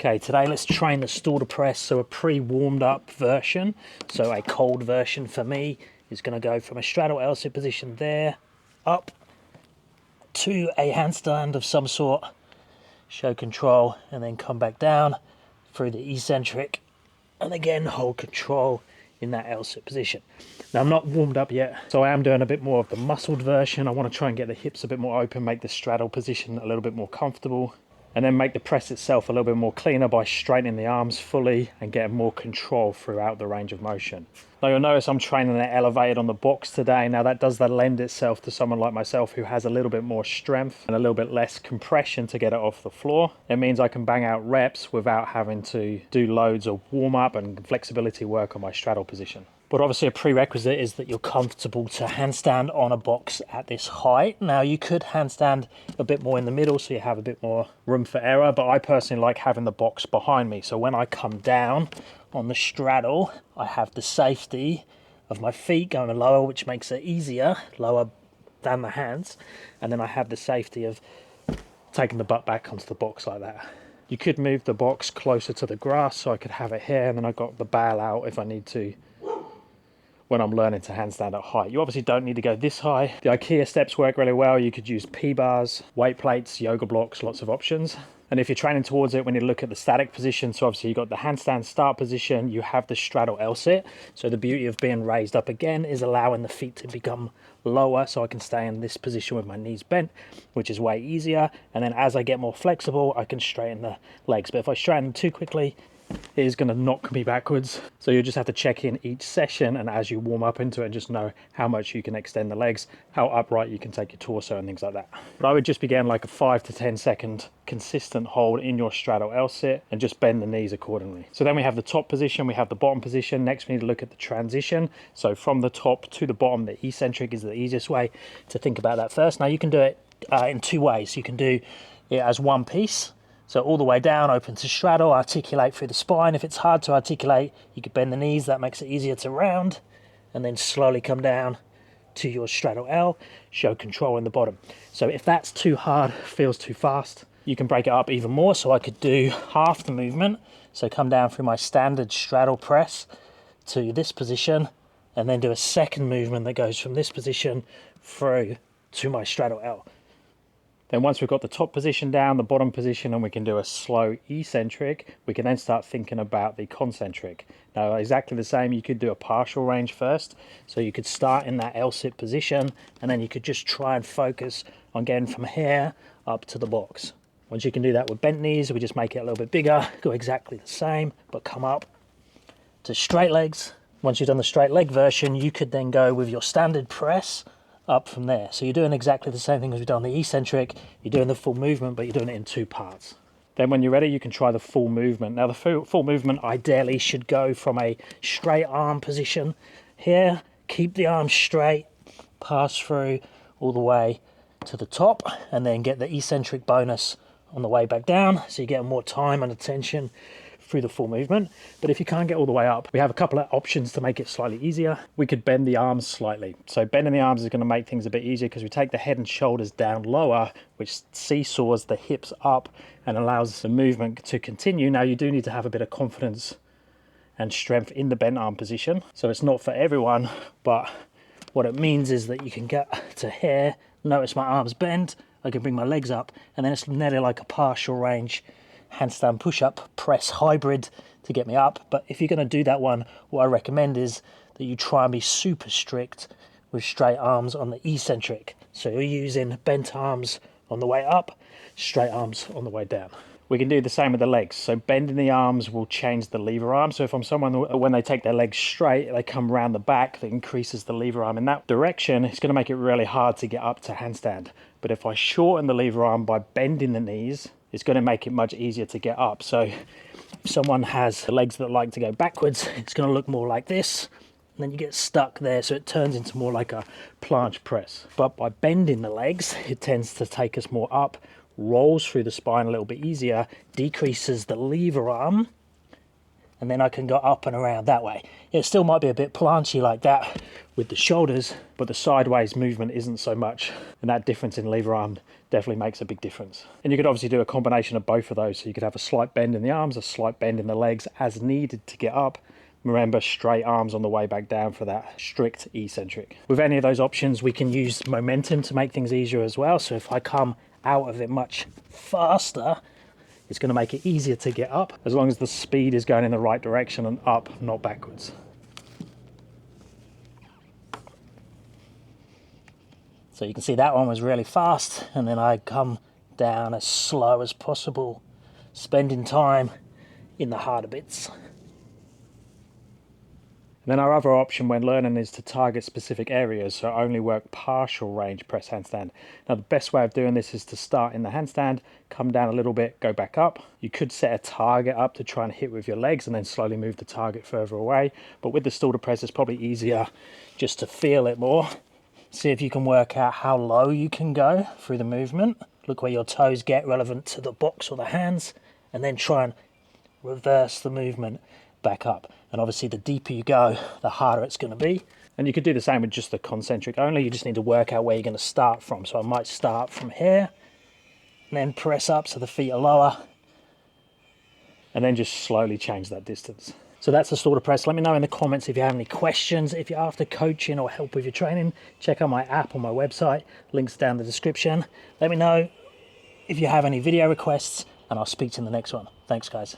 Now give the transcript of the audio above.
Okay, today let's train the Stalder press, so a pre-warmed up version. So a cold version for me is going to go from a straddle L-sit position there, up to a handstand of some sort, show control, and then come back down through the eccentric, and again hold control in that L-sit position. Now I'm not warmed up yet, so I am doing a bit more of the muscled version. I want to try and get the hips a bit more open, make the straddle position a little bit more comfortable, and then make the press itself a little bit more cleaner by straightening the arms fully and getting more control throughout the range of motion. Now you'll notice I'm training it elevated on the box today. Now that does lend itself to someone like myself who has a little bit more strength and a little bit less compression to get it off the floor. It means I can bang out reps without having to do loads of warm up and flexibility work on my straddle position. But obviously a prerequisite is that you're comfortable to handstand on a box at this height. Now you could handstand a bit more in the middle so you have a bit more room for error, but I personally like having the box behind me. So when I come down on the straddle, I have the safety of my feet going lower, which makes it easier, lower than the hands. And then I have the safety of taking the butt back onto the box like that. You could move the box closer to the grass so I could have it here, and then I've got the bail out if I need to when I'm learning to handstand at height. You obviously don't need to go this high. The IKEA steps work really well. You could use P-bars, weight plates, yoga blocks, lots of options. And if you're training towards it, when you look at the static position, so obviously you've got the handstand start position, you have the straddle L-sit. So the beauty of being raised up again is allowing the feet to become lower so I can stay in this position with my knees bent, which is way easier. And then as I get more flexible, I can straighten the legs. But if I straighten them too quickly, it is going to knock me backwards. So you just have to check in each session, and as you warm up into it, just know how much you can extend the legs, how upright you can take your torso and things like that. But I would just begin like a 5 to 10 second consistent hold in your straddle L-sit and just bend the knees accordingly. So then we have the top position, we have the bottom position. Next we need to look at the transition. So from the top to the bottom, the eccentric is the easiest way to think about that first. Now you can do it in two ways. You can do it as one piece. So all the way down, open to straddle, articulate through the spine. If it's hard to articulate, you could bend the knees. That makes it easier to round. And then slowly come down to your straddle L, show control in the bottom. So if that's too hard, feels too fast, you can break it up even more. So I could do half the movement. So come down through my standard straddle press to this position, and then do a second movement that goes from this position through to my straddle L. Then once we've got the top position down, the bottom position, and we can do a slow eccentric, we can then start thinking about the concentric. Now exactly the same, you could do a partial range first. So you could start in that L-sit position, and then you could just try and focus on getting from here up to the box. Once you can do that with bent knees, we just make it a little bit bigger, go exactly the same, but come up to straight legs. Once you've done the straight leg version, you could then go with your standard press up from there. So you're doing exactly the same thing as we've done the eccentric. You're doing the full movement, but you're doing it in two parts. Then when you're ready, you can try the full movement. Now the full movement ideally should go from a straight arm position here, keep the arms straight, pass through all the way to the top, and then get the eccentric bonus on the way back down, so you get more time and attention through the full movement. But if you can't get all the way up, we have a couple of options to make it slightly easier. We could bend the arms slightly. So bending the arms is going to make things a bit easier because we take the head and shoulders down lower, which seesaws the hips up and allows the movement to continue. Now you do need to have a bit of confidence and strength in the bent arm position. So it's not for everyone, but what it means is that you can get to here, notice my arms bend, I can bring my legs up, and then it's nearly like a partial range handstand push-up press hybrid to get me up. But if you're going to do that one, what I recommend is that you try and be super strict with straight arms on the eccentric. So you're using bent arms on the way up, straight arms on the way down. We can do the same with the legs. So bending the arms will change the lever arm. So if I'm someone, when they take their legs straight, they come around the back, that increases the lever arm in that direction. It's going to make it really hard to get up to handstand. But if I shorten the lever arm by bending the knees, it's going to make it much easier to get up. So if someone has legs that like to go backwards, it's going to look more like this. And then you get stuck there, so it turns into more like a planche press. But by bending the legs, it tends to take us more up, rolls through the spine a little bit easier, decreases the lever arm, and then I can go up and around that way. It still might be a bit planchy like that with the shoulders, but the sideways movement isn't so much, and that difference in lever arm definitely makes a big difference. And you could obviously do a combination of both of those, so you could have a slight bend in the arms, a slight bend in the legs as needed to get up. Remember, straight arms on the way back down for that strict eccentric. With any of those options, we can use momentum to make things easier as well. So if I come out of it much faster, it's going to make it easier to get up, as long as the speed is going in the right direction and up, not backwards. So you can see that one was really fast, and then I come down as slow as possible, spending time in the harder bits. And then our other option when learning is to target specific areas, so only work partial range press handstand. Now the best way of doing this is to start in the handstand, come down a little bit, go back up. You could set a target up to try and hit with your legs and then slowly move the target further away. But with the Stalder press, it's probably easier just to feel it more. See if you can work out how low you can go through the movement. Look where your toes get relevant to the box or the hands, and then try and reverse the movement back up. And obviously the deeper you go, the harder it's going to be. And you could do the same with just the concentric only. You just need to work out where you're going to start from. So I might start from here and then press up so the feet are lower, and then just slowly change that distance. So that's the Stalder press. Let me know in the comments if you have any questions. If you're after coaching or help with your training, check out my app on my website. Links down in the description. Let me know if you have any video requests, and I'll speak to you in the next one. Thanks, guys.